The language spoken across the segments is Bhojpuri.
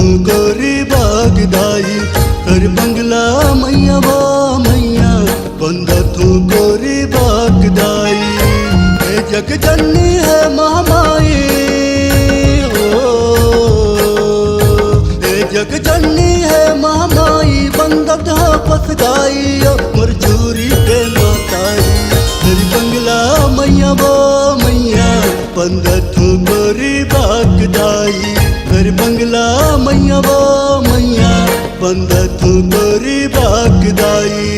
तू गोरी बागदाई कर बंगला मैया वो मैया बंदा तू गोरी बागदाई ए जग जननी है महामाई जग जननी है महामाई बंदत फस गई मरचूरी के माताई तेरी बंगला मैया वो मैया बंदत गोरी बागदाई तेरी बंगला मैया वो मैया बंदत गोरी बागदाई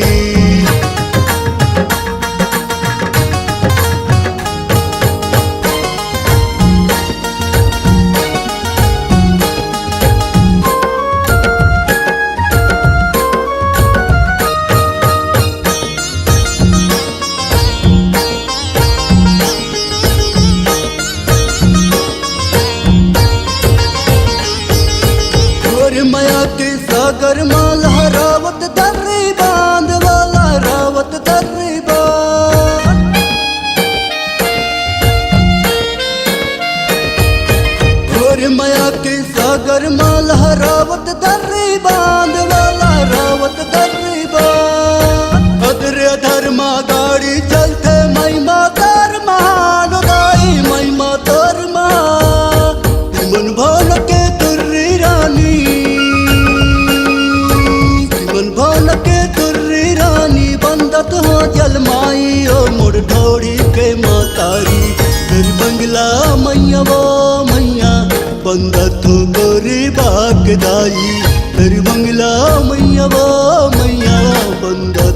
माया के सागर माल हरावत दर्री बांध वाला रावत दर्री बांध और माया के सागर माल हरावत दर्री बांध वाला रावत दर्री बांध अदर धर्मा गाड़ी चलते महिमा तर महान गाई महिमा तर मन भान के तुर्री रानी के तुर्री रानी बंदत हो जलमाई ओ मुड़ ढोड़ी के मातारी तेरी बंगला मैया वो मैया बंदत हो गोरी बागदाई तेरी बंगला मैया वो मैया बंदत